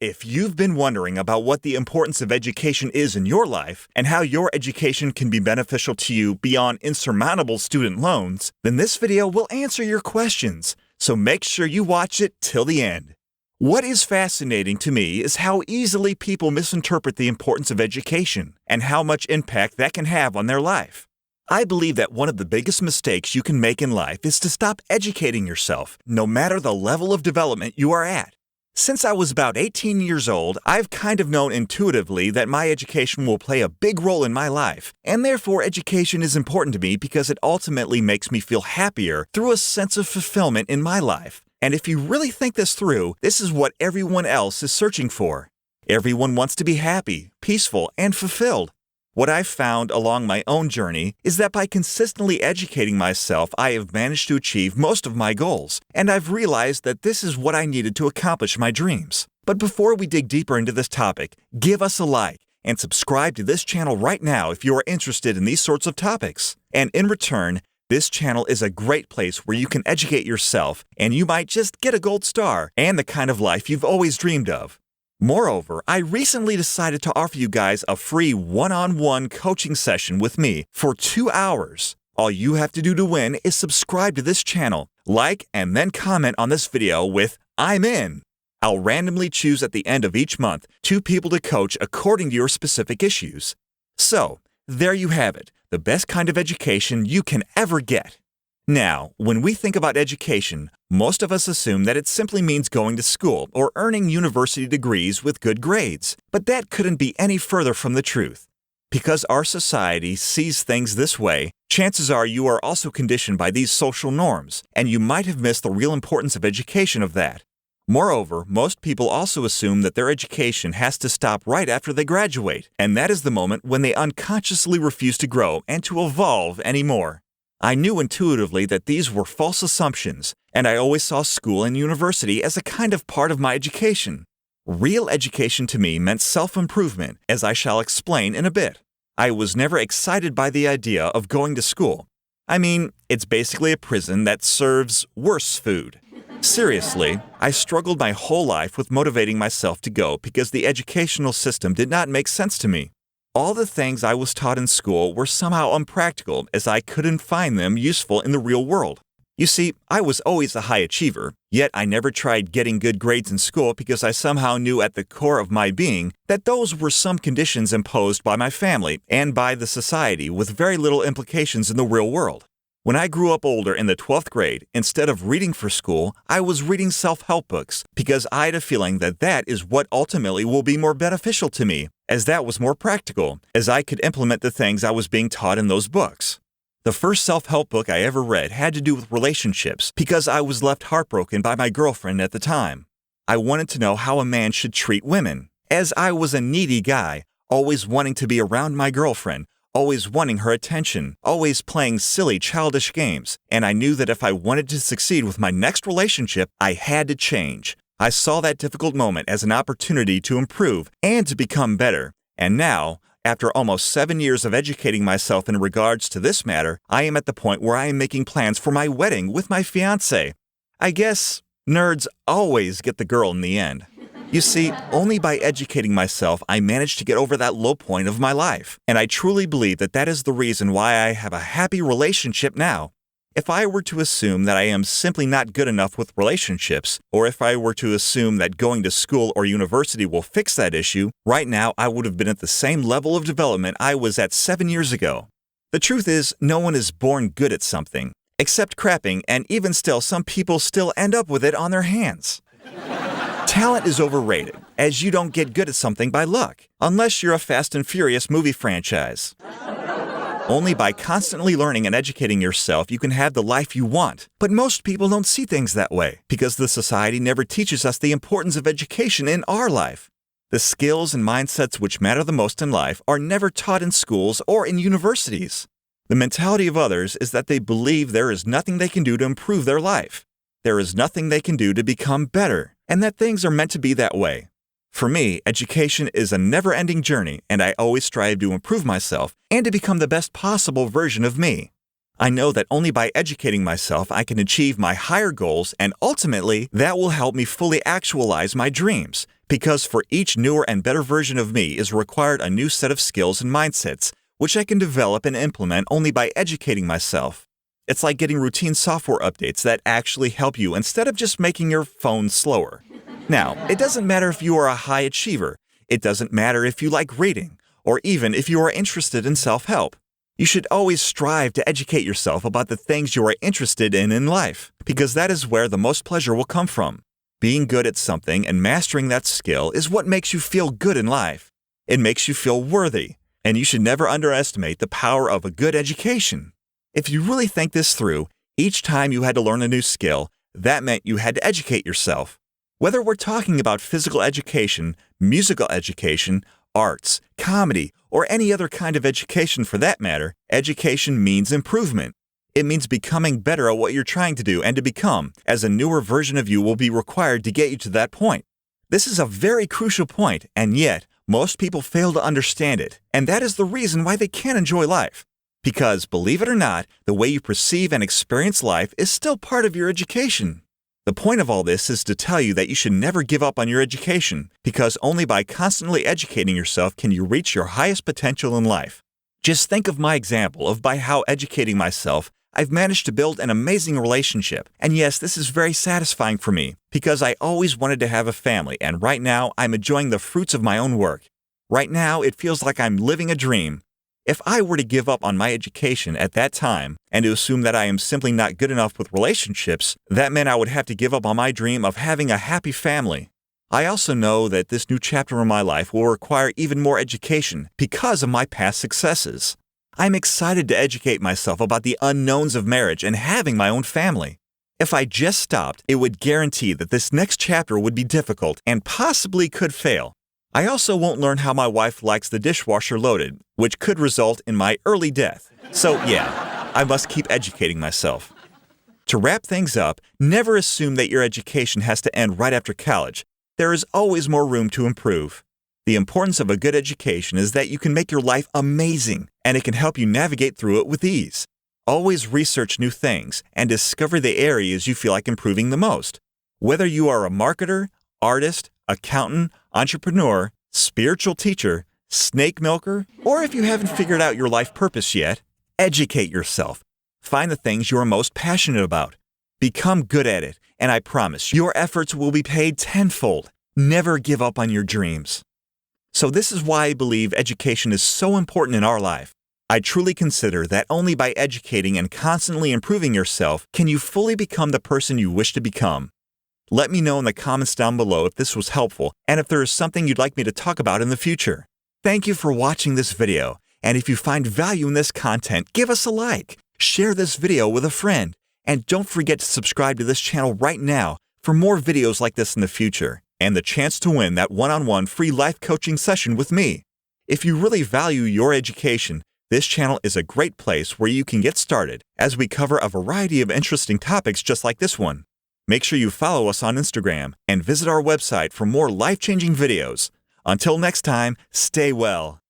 If you've been wondering about what the importance of education is in your life and how your education can be beneficial to you beyond insurmountable student loans, then this video will answer your questions, so make sure you watch it till the end. What is fascinating to me is how easily people misinterpret the importance of education and how much impact that can have on their life. I believe that one of the biggest mistakes you can make in life is to stop educating yourself, no matter the level of development you are at. Since I was about 18 years old, I've kind of known intuitively that my education will play a big role in my life, and therefore education is important to me because it ultimately makes me feel happier through a sense of fulfillment in my life. And if you really think this through, this is what everyone else is searching for. Everyone wants to be happy, peaceful, and fulfilled. What I've found along my own journey is that by consistently educating myself, I have managed to achieve most of my goals, and I've realized that this is what I needed to accomplish my dreams. But before we dig deeper into this topic, give us a like and subscribe to this channel right now if you are interested in these sorts of topics. And in return, this channel is a great place where you can educate yourself, and you might just get a gold star and the kind of life you've always dreamed of. Moreover, I recently decided to offer you guys a free one-on-one coaching session with me for 2 hours. All you have to do to win is subscribe to this channel, like, and then comment on this video with "I'm in." I'll randomly choose at the end of each month 2 people to coach according to your specific issues. So, there you have it, the best kind of education you can ever get. Now, when we think about education, most of us assume that it simply means going to school or earning university degrees with good grades. But that couldn't be any further from the truth. Because our society sees things this way, chances are you are also conditioned by these social norms, and you might have missed the real importance of education of that. Moreover, most people also assume that their education has to stop right after they graduate, and that is the moment when they unconsciously refuse to grow and to evolve anymore. I knew intuitively that these were false assumptions, and I always saw school and university as a kind of part of my education. Real education to me meant self-improvement, as I shall explain in a bit. I was never excited by the idea of going to school. I mean, it's basically a prison that serves worse food. Seriously, I struggled my whole life with motivating myself to go because the educational system did not make sense to me. All the things I was taught in school were somehow unpractical, as I couldn't find them useful in the real world. You see, I was always a high achiever, yet I never tried getting good grades in school because I somehow knew at the core of my being that those were some conditions imposed by my family and by the society with very little implications in the real world. When I grew up older in the 12th grade, instead of reading for school, I was reading self-help books because I had a feeling that that is what ultimately will be more beneficial to me, as that was more practical, as I could implement the things I was being taught in those books. The first self-help book I ever read had to do with relationships because I was left heartbroken by my girlfriend at the time. I wanted to know how a man should treat women, as I was a needy guy, always wanting to be around my girlfriend, always wanting her attention, always playing silly, childish games, and I knew that if I wanted to succeed with my next relationship, I had to change. I saw that difficult moment as an opportunity to improve and to become better. And now, after almost 7 years of educating myself in regards to this matter, I am at the point where I am making plans for my wedding with my fiancé. I guess nerds always get the girl in the end. You see, only by educating myself, I managed to get over that low point of my life, and I truly believe that that is the reason why I have a happy relationship now. If I were to assume that I am simply not good enough with relationships, or if I were to assume that going to school or university will fix that issue, right now I would have been at the same level of development I was at 7 years ago. The truth is, no one is born good at something, except crapping, and even still, some people still end up with it on their hands. Talent is overrated, as you don't get good at something by luck, unless you're a Fast and Furious movie franchise. Only by constantly learning and educating yourself you can have the life you want. But most people don't see things that way, because the society never teaches us the importance of education in our life. The skills and mindsets which matter the most in life are never taught in schools or in universities. The mentality of others is that they believe there is nothing they can do to improve their life. There is nothing they can do to become better, and that things are meant to be that way. For me, education is a never-ending journey, and I always strive to improve myself and to become the best possible version of me. I know that only by educating myself I can achieve my higher goals, and ultimately, that will help me fully actualize my dreams, Because for each newer and better version of me is required a new set of skills and mindsets, which I can develop and implement only by educating myself. It's like getting routine software updates that actually help you instead of just making your phone slower. Now, it doesn't matter if you are a high achiever. It doesn't matter if you like reading, or even if you are interested in self-help. You should always strive to educate yourself about the things you are interested in life, because that is where the most pleasure will come from. Being good at something and mastering that skill is what makes you feel good in life. It makes you feel worthy, and you should never underestimate the power of a good education. If you really think this through, each time you had to learn a new skill, that meant you had to educate yourself. Whether we're talking about physical education, musical education, arts, comedy, or any other kind of education for that matter, education means improvement. It means becoming better at what you're trying to do and to become, as a newer version of you will be required to get you to that point. This is a very crucial point, and yet, most people fail to understand it, and that is the reason why they can't enjoy life. Because, believe it or not, the way you perceive and experience life is still part of your education. The point of all this is to tell you that you should never give up on your education, because only by constantly educating yourself can you reach your highest potential in life. Just think of my example of by how educating myself, I've managed to build an amazing relationship. And yes, this is very satisfying for me, because I always wanted to have a family, and right now I'm enjoying the fruits of my own work. Right now, it feels like I'm living a dream. If I were to give up on my education at that time and to assume that I am simply not good enough with relationships, that meant I would have to give up on my dream of having a happy family. I also know that this new chapter in my life will require even more education because of my past successes. I'm excited to educate myself about the unknowns of marriage and having my own family. If I just stopped, it would guarantee that this next chapter would be difficult and possibly could fail. I also won't learn how my wife likes the dishwasher loaded, which could result in my early death. So yeah, I must keep educating myself. To wrap things up, never assume that your education has to end right after college. There is always more room to improve. The importance of a good education is that you can make your life amazing, and it can help you navigate through it with ease. Always research new things and discover the areas you feel like improving the most. Whether you are a marketer, artist, accountant, entrepreneur, spiritual teacher, snake milker, or if you haven't figured out your life purpose yet, educate yourself. Find the things you are most passionate about. Become good at it, and I promise your efforts will be paid tenfold. Never give up on your dreams. So this is why I believe education is so important in our life. I truly consider that only by educating and constantly improving yourself can you fully become the person you wish to become. Let me know in the comments down below if this was helpful and if there is something you'd like me to talk about in the future. Thank you for watching this video, and if you find value in this content, give us a like, share this video with a friend, and don't forget to subscribe to this channel right now for more videos like this in the future, and the chance to win that one-on-one free life coaching session with me. If you really value your education, this channel is a great place where you can get started as we cover a variety of interesting topics just like this one. Make sure you follow us on Instagram and visit our website for more life-changing videos. Until next time, stay well.